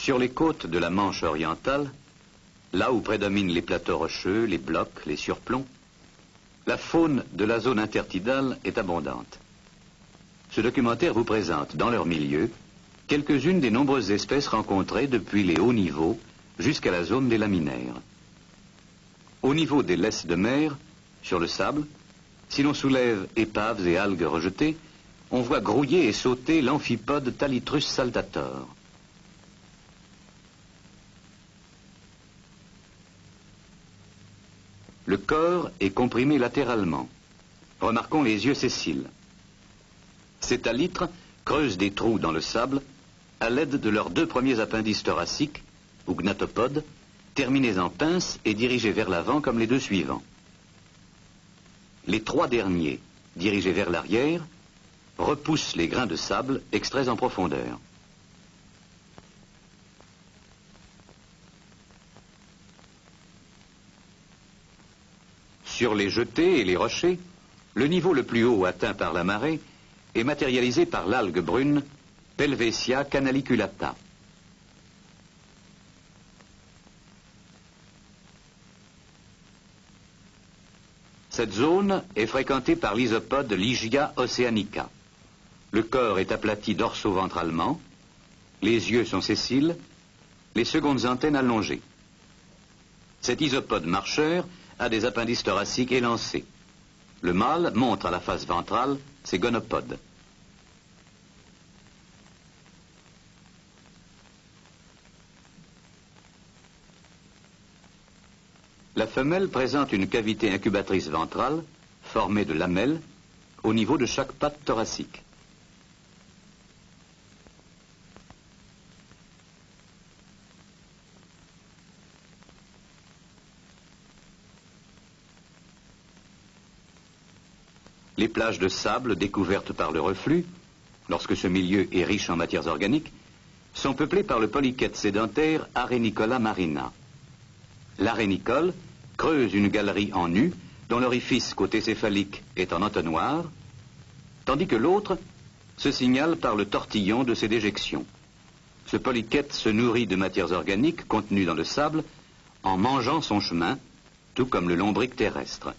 Sur les côtes de la Manche orientale, là où prédominent les plateaux rocheux, les blocs, les surplombs, la faune de la zone intertidale est abondante. Ce documentaire vous présente, dans leur milieu, quelques-unes des nombreuses espèces rencontrées depuis les hauts niveaux jusqu'à la zone des laminaires. Au niveau des laisses de mer, sur le sable, si l'on soulève épaves et algues rejetées, on voit grouiller et sauter l'amphipode Thalitrus saltator. Le corps est comprimé latéralement. Remarquons les yeux sessiles. Ces thalitres creusent des trous dans le sable à l'aide de leurs deux premiers appendices thoraciques, ou gnatopodes, terminés en pince et dirigés vers l'avant comme les deux suivants. Les trois derniers, dirigés vers l'arrière, repoussent les grains de sable extraits en profondeur. Sur les jetées et les rochers, le niveau le plus haut atteint par la marée est matérialisé par l'algue brune Pelvesia canaliculata. Cette zone est fréquentée par l'isopode Ligia oceanica. Le corps est aplati dorso-ventralement, les yeux sont sessiles, les secondes antennes allongées. Cet isopode marcheur a des appendices thoraciques élancés. Le mâle montre à la face ventrale ses gonopodes. La femelle présente une cavité incubatrice ventrale formée de lamelles au niveau de chaque patte thoracique. Les plages de sable découvertes par le reflux, lorsque ce milieu est riche en matières organiques, sont peuplées par le polychète sédentaire Arenicola marina. L'arénicole creuse une galerie en U dont l'orifice côté céphalique est en entonnoir, tandis que l'autre se signale par le tortillon de ses déjections. Ce polychète se nourrit de matières organiques contenues dans le sable en mangeant son chemin, tout comme le lombric terrestre.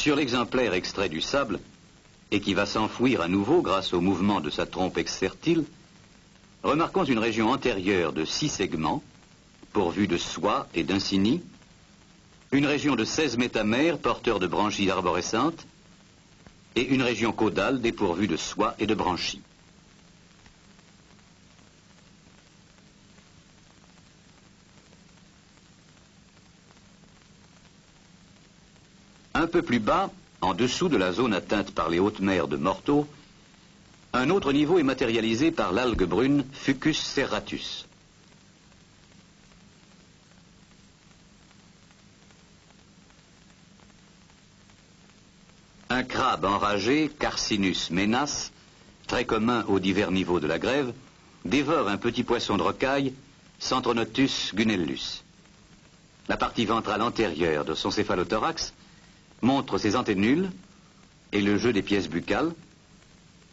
Sur l'exemplaire extrait du sable, et qui va s'enfouir à nouveau grâce au mouvement de sa trompe exsertile, remarquons une région antérieure de 6 segments, pourvue de soies et d'insignies, une région de 16 métamères porteurs de branchies arborescentes, et une région caudale dépourvue de soies et de branchies. Un peu plus bas, en dessous de la zone atteinte par les hautes mers de Morteau, un autre niveau est matérialisé par l'algue brune Fucus serratus. Un crabe enragé, Carcinus menas, très commun aux divers niveaux de la grève, dévore un petit poisson de rocaille, Centronotus gunellus. La partie ventrale antérieure de son céphalothorax montre ses anténules et le jeu des pièces buccales,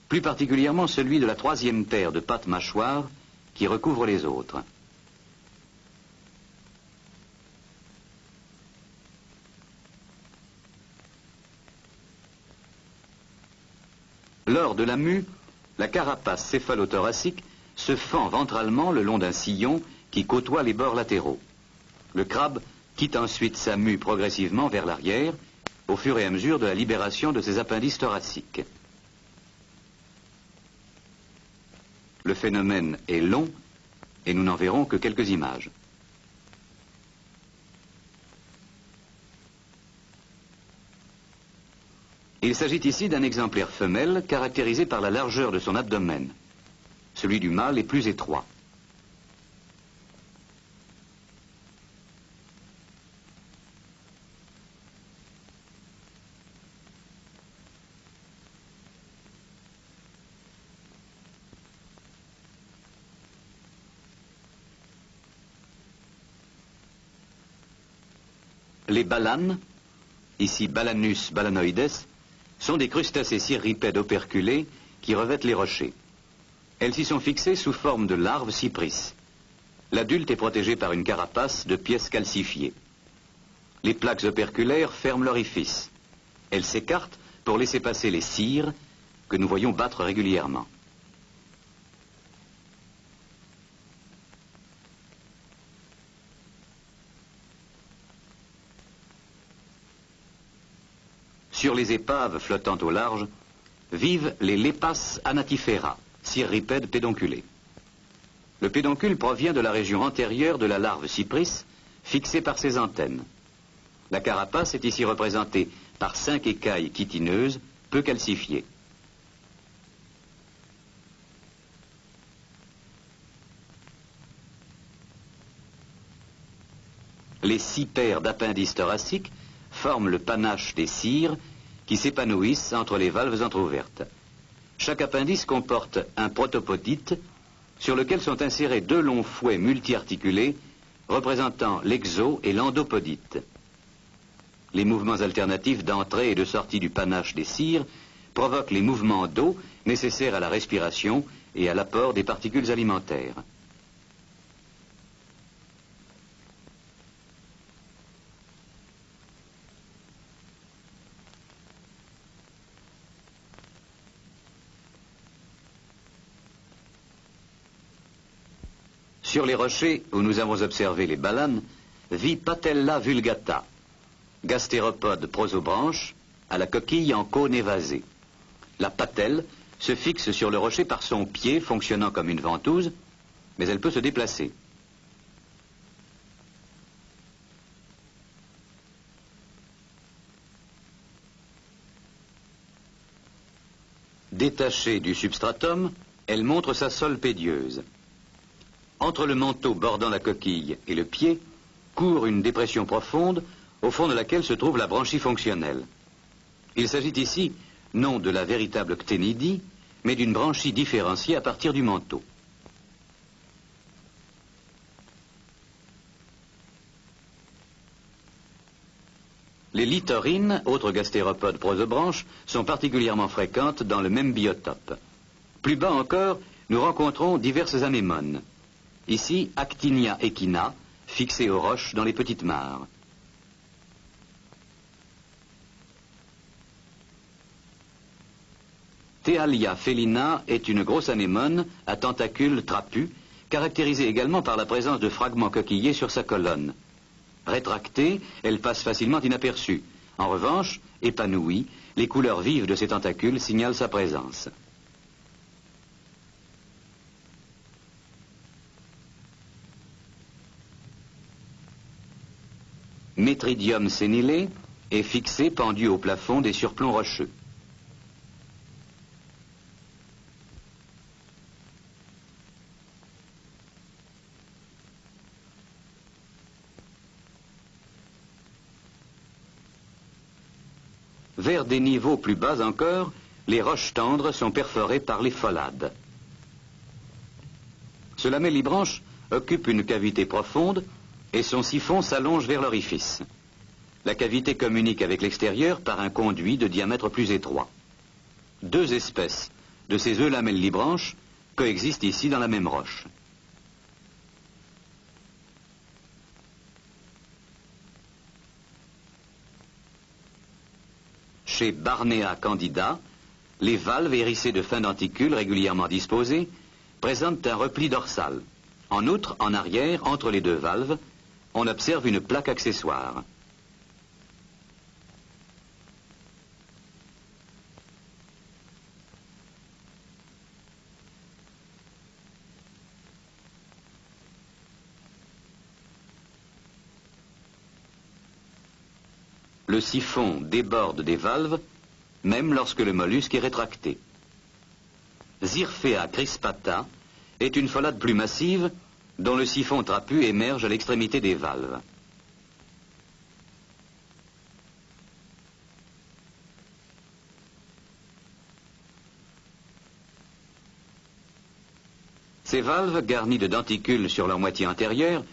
plus particulièrement celui de la troisième paire de pattes mâchoires qui recouvre les autres. Lors de la mue, la carapace céphalothoracique se fend ventralement le long d'un sillon qui côtoie les bords latéraux. Le crabe quitte ensuite sa mue progressivement vers l'arrière, au fur et à mesure de la libération de ses appendices thoraciques. Le phénomène est long et nous n'en verrons que quelques images. Il s'agit ici d'un exemplaire femelle caractérisé par la largeur de son abdomen. Celui du mâle est plus étroit. Les balanes, ici Balanus balanoides, sont des crustacés cirripèdes operculés qui revêtent les rochers. Elles s'y sont fixées sous forme de larves cypris. L'adulte est protégé par une carapace de pièces calcifiées. Les plaques operculaires ferment l'orifice. Elles s'écartent pour laisser passer les cires que nous voyons battre régulièrement. Sur les épaves flottant au large vivent les Lepas anatifera, cirripèdes pédonculés. Le pédoncule provient de la région antérieure de la larve cypris, fixée par ses antennes. La carapace est ici représentée par 5 écailles chitineuses, peu calcifiées. Les 6 paires d'appendices thoraciques forment le panache des cires qui s'épanouissent entre les valves entrouvertes. Chaque appendice comporte un protopodite sur lequel sont insérés 2 longs fouets multiarticulés représentant l'exo et l'endopodite. Les mouvements alternatifs d'entrée et de sortie du panache des cires provoquent les mouvements d'eau nécessaires à la respiration et à l'apport des particules alimentaires. Sur les rochers où nous avons observé les balanes, vit Patella vulgata, gastéropode prosobranche, à la coquille en cône évasée. La patelle se fixe sur le rocher par son pied fonctionnant comme une ventouse, mais elle peut se déplacer. Détachée du substratum, elle montre sa sole pédieuse. Entre le manteau bordant la coquille et le pied, court une dépression profonde au fond de laquelle se trouve la branchie fonctionnelle. Il s'agit ici non de la véritable cténidie, mais d'une branchie différenciée à partir du manteau. Les littorines, autres gastéropodes prosobranches, sont particulièrement fréquentes dans le même biotope. Plus bas encore, nous rencontrons diverses anémones. Ici, Actinia equina, fixée aux roches dans les petites mares. Théalia felina est une grosse anémone à tentacules trapus, caractérisée également par la présence de fragments coquillés sur sa colonne. Rétractée, elle passe facilement inaperçue. En revanche, épanouie, les couleurs vives de ses tentacules signalent sa présence. Metridium sénile est fixé pendu au plafond des surplombs rocheux. Vers des niveaux plus bas encore, les roches tendres sont perforées par les phollades. Ce lamellibranche occupe une cavité profonde et son siphon s'allonge vers l'orifice. La cavité communique avec l'extérieur par un conduit de diamètre plus étroit. 2 espèces de ces eullamellibranches coexistent ici dans la même roche. Chez Barnea candida, les valves hérissées de fins denticules régulièrement disposées présentent un repli dorsal. En outre, en arrière, entre les 2 valves, on observe une plaque accessoire. Le siphon déborde des valves, même lorsque le mollusque est rétracté. Zirphea crispata est une phollade plus massive dont le siphon trapu émerge à l'extrémité des valves. Ces valves, garnies de denticules sur leur moitié antérieure,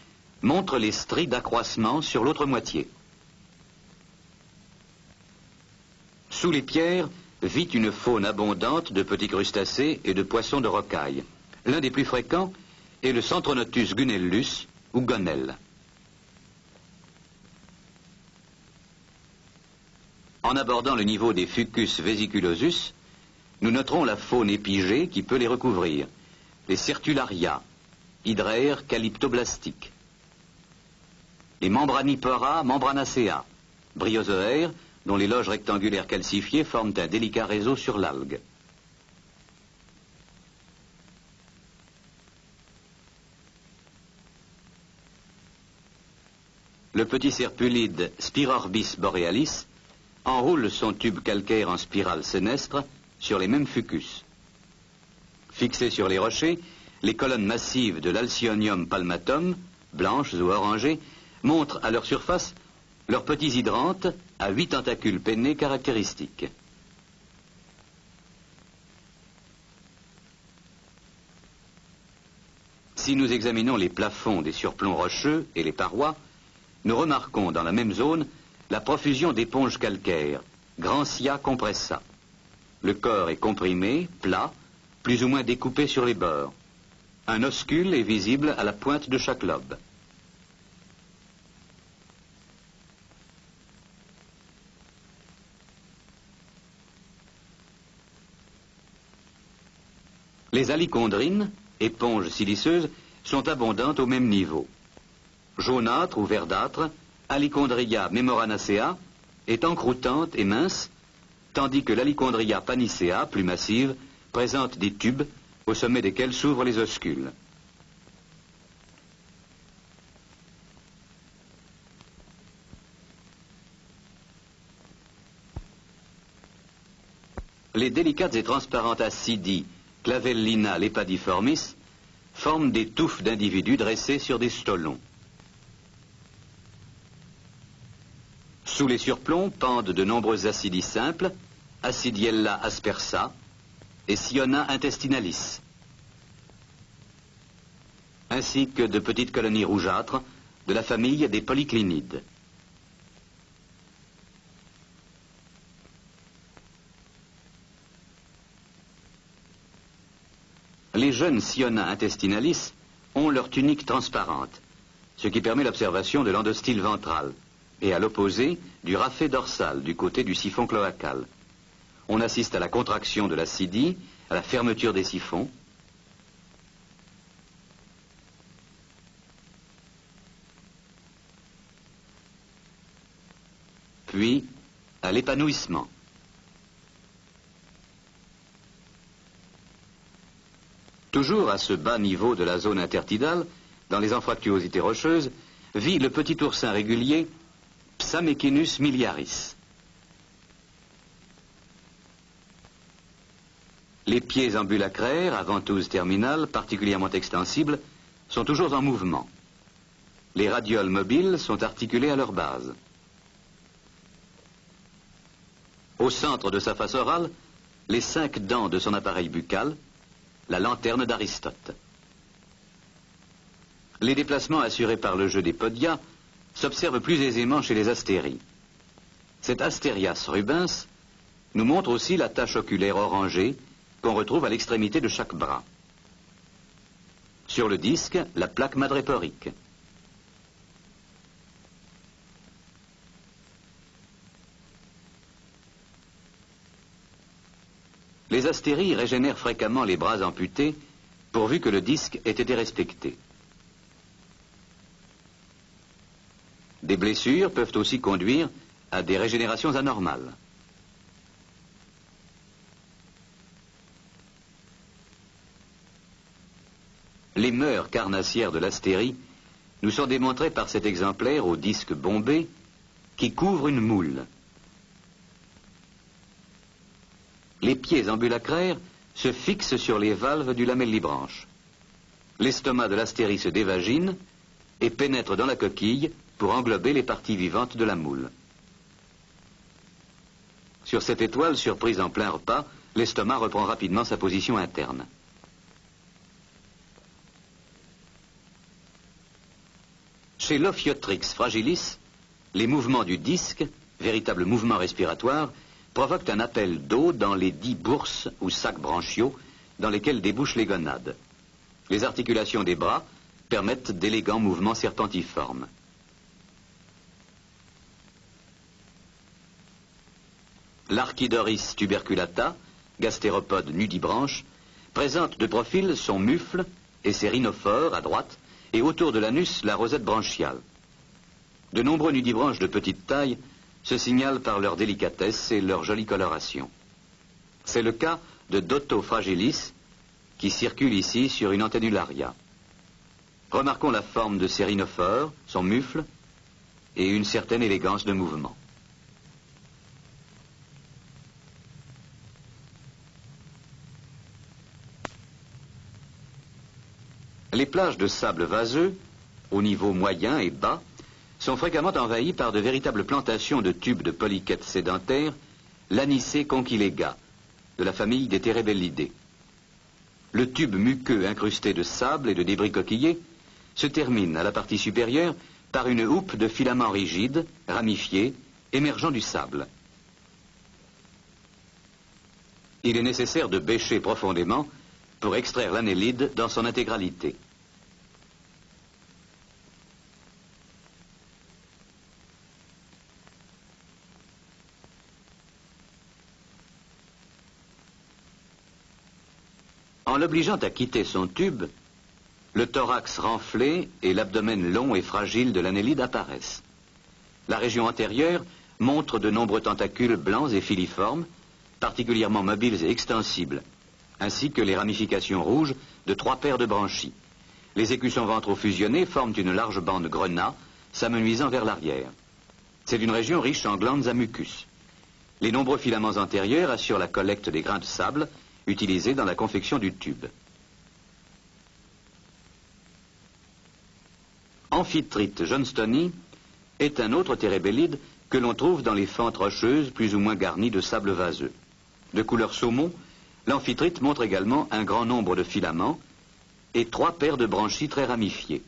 montrent les stries d'accroissement sur l'autre moitié. Sous les pierres vit une faune abondante de petits crustacés et de poissons de rocaille. L'un des plus fréquents est le Centronotus gunellus ou gonelle. En abordant le niveau des Fucus vesiculosus, nous noterons la faune épigée qui peut les recouvrir, les Sertularia, hydraires calyptoblastiques, les Membranipora membranacea, bryozoaires dont les loges rectangulaires calcifiées forment un délicat réseau sur l'algue. Le petit serpulide Spirorbis borealis enroule son tube calcaire en spirale sénestre sur les mêmes fucus. Fixées sur les rochers, les colonnes massives de l'Alcyonium palmatum, blanches ou orangées, montrent à leur surface leurs petits hydrantes à 8 tentacules pennés caractéristiques. Si nous examinons les plafonds des surplombs rocheux et les parois, nous remarquons dans la même zone la profusion d'éponges calcaires, Grantia compressa. Le corps est comprimé, plat, plus ou moins découpé sur les bords. Un oscule est visible à la pointe de chaque lobe. Les alichondrines, éponges siliceuses, sont abondantes au même niveau. Jaunâtre ou verdâtre, Alichondria memoranacea est encroûtante et mince, tandis que l'Alichondria panicea, plus massive, présente des tubes au sommet desquels s'ouvrent les oscules. Les délicates et transparentes ascidies Clavellina lepadiformis forment des touffes d'individus dressés sur des stolons. Sous les surplombs pendent de nombreuses acidies simples, Acidiella aspersa et Sionna intestinalis, ainsi que de petites colonies rougeâtres de la famille des polyclinides. Les jeunes Sionna intestinalis ont leur tunique transparente, ce qui permet l'observation de l'endostyle ventral, et à l'opposé du rafet dorsal du côté du siphon cloacal. On assiste à la contraction de l'acidie, à la fermeture des siphons, puis à l'épanouissement. Toujours à ce bas niveau de la zone intertidale, dans les anfractuosités rocheuses, vit le petit oursin régulier Psamechinus miliaris. Les pieds ambulacraires, à ventouses terminales particulièrement extensibles, sont toujours en mouvement. Les radioles mobiles sont articulées à leur base. Au centre de sa face orale, les 5 dents de son appareil buccal, la lanterne d'Aristote. Les déplacements assurés par le jeu des podia s'observent plus aisément chez les astéries. Cet Asterias rubens nous montre aussi la tache oculaire orangée qu'on retrouve à l'extrémité de chaque bras. Sur le disque, la plaque madréporique. Les astéries régénèrent fréquemment les bras amputés pourvu que le disque ait été respecté. Des blessures peuvent aussi conduire à des régénérations anormales. Les mœurs carnassières de l'astérie nous sont démontrées par cet exemplaire au disque bombé qui couvre une moule. Les pieds ambulacraires se fixent sur les valves du lamellibranche. L'estomac de l'astérie se dévagine et pénètre dans la coquille pour englober les parties vivantes de la moule. Sur cette étoile surprise en plein repas, l'estomac reprend rapidement sa position interne. Chez l'Ophiotrix fragilis, les mouvements du disque, véritable mouvement respiratoire, provoquent un appel d'eau dans les 10 bourses ou sacs branchiaux dans lesquels débouchent les gonades. Les articulations des bras permettent d'élégants mouvements serpentiformes. L'Archidoris tuberculata, gastéropode nudibranche, présente de profil son mufle et ses rhinophores à droite, et autour de l'anus la rosette branchiale. De nombreux nudibranches de petite taille se signalent par leur délicatesse et leur jolie coloration. C'est le cas de Dotto fragilis, qui circule ici sur une antennularia. Remarquons la forme de ses rhinophores, son mufle, et une certaine élégance de mouvement. Les plages de sable vaseux, au niveau moyen et bas, sont fréquemment envahies par de véritables plantations de tubes de polychètes sédentaires, l'anisée conchilega, de la famille des Terebellidés. Le tube muqueux incrusté de sable et de débris coquillés se termine à la partie supérieure par une houppe de filaments rigides, ramifiés, émergeant du sable. Il est nécessaire de bêcher profondément pour extraire l'annélide dans son intégralité. En l'obligeant à quitter son tube, le thorax renflé et l'abdomen long et fragile de l'annélide apparaissent. La région antérieure montre de nombreux tentacules blancs et filiformes, particulièrement mobiles et extensibles, ainsi que les ramifications rouges de 3 paires de branchies. Les écussons ventraux fusionnés forment une large bande grenat, s'amenuisant vers l'arrière. C'est une région riche en glandes à mucus. Les nombreux filaments antérieurs assurent la collecte des grains de sable utilisés dans la confection du tube. Amphitrite johnstoni est un autre térébellide que l'on trouve dans les fentes rocheuses plus ou moins garnies de sable vaseux. De couleur saumon, l'amphitrite montre également un grand nombre de filaments et 3 paires de branchies très ramifiées.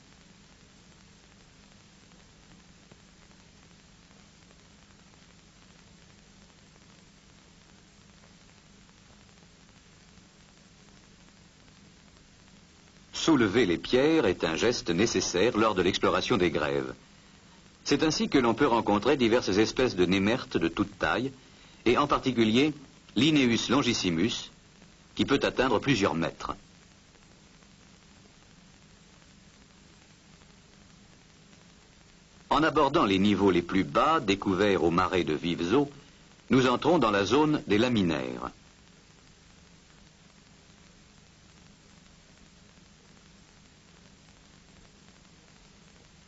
Soulever les pierres est un geste nécessaire lors de l'exploration des grèves. C'est ainsi que l'on peut rencontrer diverses espèces de némertes de toute taille, et en particulier l'Ineus longissimus, qui peut atteindre plusieurs mètres. En abordant les niveaux les plus bas, découverts aux marais de vives eaux, nous entrons dans la zone des laminaires.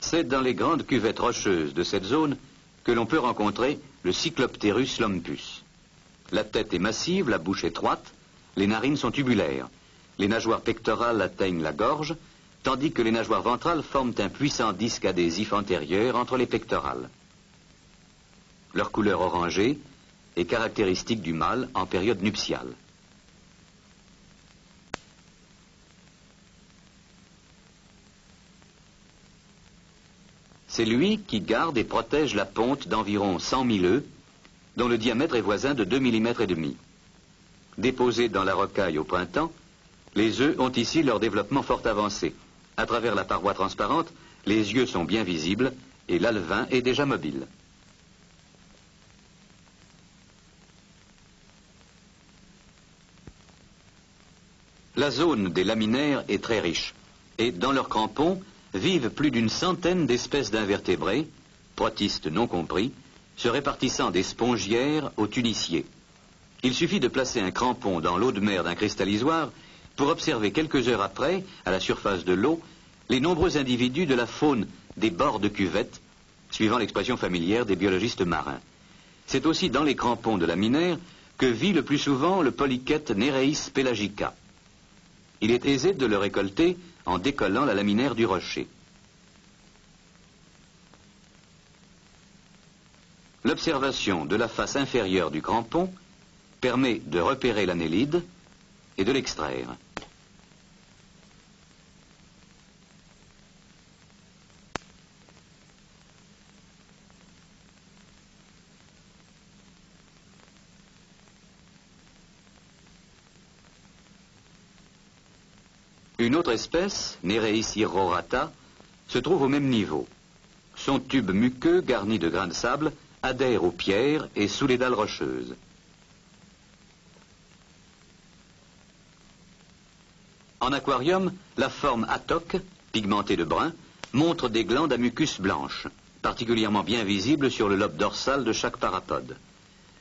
C'est dans les grandes cuvettes rocheuses de cette zone que l'on peut rencontrer le Cyclopterus lumpus. La tête est massive, la bouche étroite, les narines sont tubulaires. Les nageoires pectorales atteignent la gorge, tandis que les nageoires ventrales forment un puissant disque adhésif antérieur entre les pectorales. Leur couleur orangée est caractéristique du mâle en période nuptiale. C'est lui qui garde et protège la ponte d'environ 100 000 œufs, dont le diamètre est voisin de 2,5 mm. Déposés dans la rocaille au printemps, les œufs ont ici leur développement fort avancé. À travers la paroi transparente, les yeux sont bien visibles et l'alevin est déjà mobile. La zone des laminaires est très riche et dans leurs crampons vivent plus d'une centaine d'espèces d'invertébrés, protistes non compris, se répartissant des spongiaires aux tuniciers. Il suffit de placer un crampon dans l'eau de mer d'un cristallisoire pour observer quelques heures après, à la surface de l'eau, les nombreux individus de la faune des bords de cuvette, suivant l'expression familière des biologistes marins. C'est aussi dans les crampons de laminaires que vit le plus souvent le polychète Nereis pelagica. Il est aisé de le récolter en décollant la laminaire du rocher. L'observation de la face inférieure du crampon permet de repérer l'annélide et de l'extraire. Une autre espèce, Nereis irrorata, se trouve au même niveau. Son tube muqueux, garni de grains de sable, adhère aux pierres et sous les dalles rocheuses. En aquarium, la forme atoque, pigmentée de brun, montre des glandes à mucus blanches, particulièrement bien visibles sur le lobe dorsal de chaque parapode.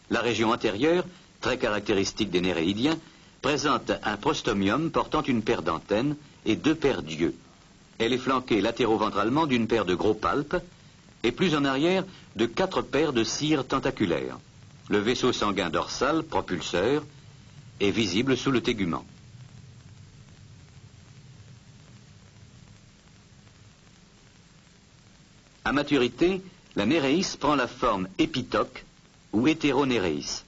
La région antérieure, très caractéristique des néréidiens, présente un prostomium portant une paire d'antennes et 2 paires d'yeux. Elle est flanquée latéro-ventralement d'une paire de gros palpes et plus en arrière de 4 paires de cires tentaculaires. Le vaisseau sanguin dorsal, propulseur, est visible sous le tégument. À maturité, la néréis prend la forme épitoque ou hétéronéréis.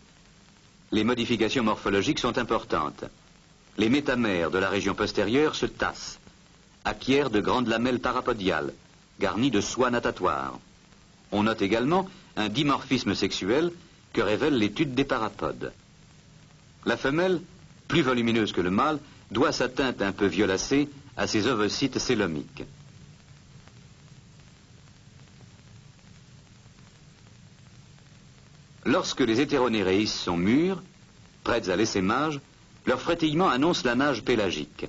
Les modifications morphologiques sont importantes. Les métamères de la région postérieure se tassent, acquièrent de grandes lamelles parapodiales, garnies de soies natatoires. On note également un dimorphisme sexuel que révèle l'étude des parapodes. La femelle, plus volumineuse que le mâle, doit sa teinte un peu violacée à ses ovocytes célomiques. Lorsque les hétéronéréis sont mûrs, prêtes à l'essaimage, leur frétillement annonce la nage pélagique.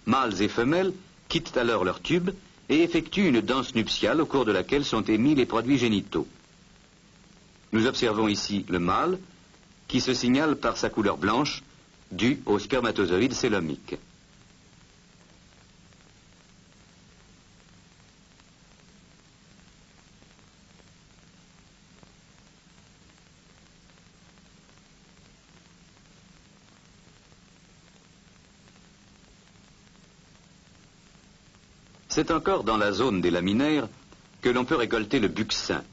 Mâles et femelles quittent alors leur tube et effectuent une danse nuptiale au cours de laquelle sont émis les produits génitaux. Nous observons ici le mâle qui se signale par sa couleur blanche due aux spermatozoïdes célomiques. C'est encore dans la zone des laminaires que l'on peut récolter le buccin,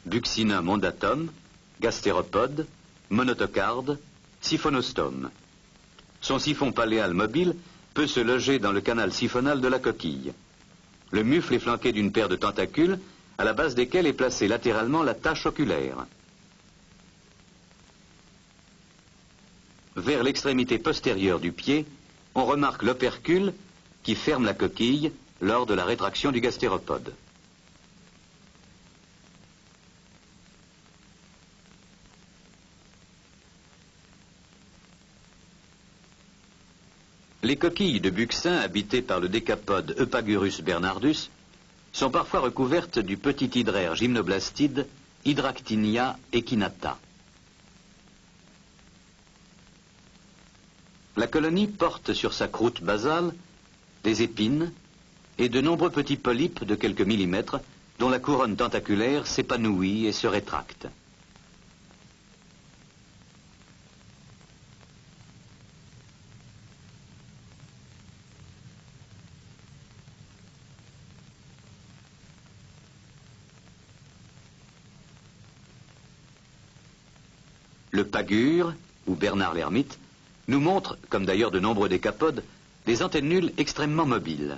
Buccinum ondatum, gastéropode, monotocarde, siphonostome. Son siphon paléal mobile peut se loger dans le canal siphonal de la coquille. Le mufle est flanqué d'une paire de tentacules à la base desquels est placée latéralement la tache oculaire. Vers l'extrémité postérieure du pied, on remarque l'opercule qui ferme la coquille lors de la rétraction du gastéropode. Les coquilles de buccin habitées par le décapode Eupagurus bernardus sont parfois recouvertes du petit hydraire gymnoblastide Hydractinia echinata. La colonie porte sur sa croûte basale des épines et de nombreux petits polypes de quelques millimètres dont la couronne tentaculaire s'épanouit et se rétracte. Le pagure, ou Bernard l'ermite, nous montre, comme d'ailleurs de nombreux décapodes, des antennules extrêmement mobiles.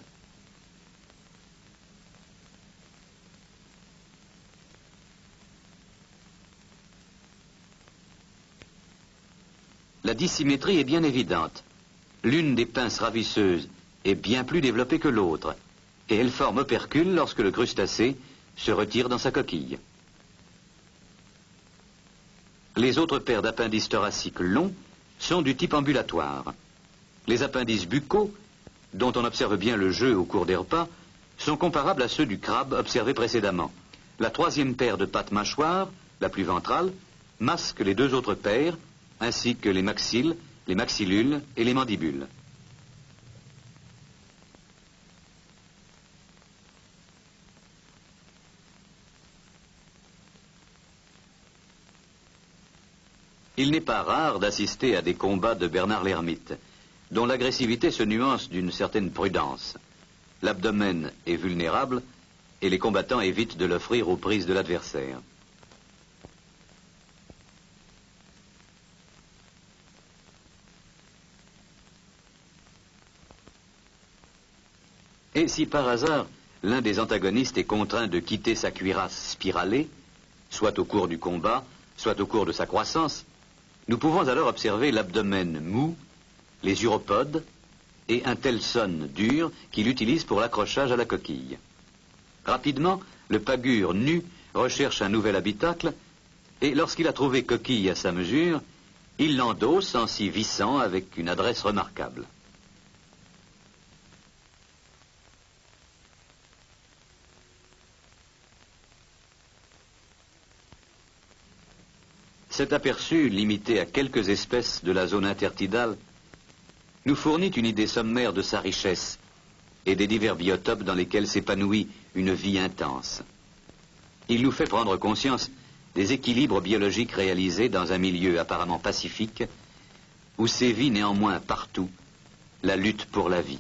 La dissymétrie est bien évidente. L'une des pinces ravisseuses est bien plus développée que l'autre, et elle forme opercule lorsque le crustacé se retire dans sa coquille. Les autres paires d'appendices thoraciques longs sont du type ambulatoire. Les appendices buccaux, dont on observe bien le jeu au cours des repas, sont comparables à ceux du crabe observé précédemment. La troisième paire de pattes mâchoires, la plus ventrale, masque les 2 autres paires, ainsi que les maxilles, les maxillules et les mandibules. Il n'est pas rare d'assister à des combats de Bernard l'ermite, dont l'agressivité se nuance d'une certaine prudence. L'abdomen est vulnérable et les combattants évitent de l'offrir aux prises de l'adversaire. Et si par hasard, l'un des antagonistes est contraint de quitter sa cuirasse spiralée, soit au cours du combat, soit au cours de sa croissance, nous pouvons alors observer l'abdomen mou, les uropodes et un telson dur qu'il utilise pour l'accrochage à la coquille. Rapidement, le pagure nu recherche un nouvel habitacle et lorsqu'il a trouvé coquille à sa mesure, il l'endosse en s'y vissant avec une adresse remarquable. Cet aperçu, limité à quelques espèces de la zone intertidale, nous fournit une idée sommaire de sa richesse et des divers biotopes dans lesquels s'épanouit une vie intense. Il nous fait prendre conscience des équilibres biologiques réalisés dans un milieu apparemment pacifique, où sévit néanmoins partout la lutte pour la vie.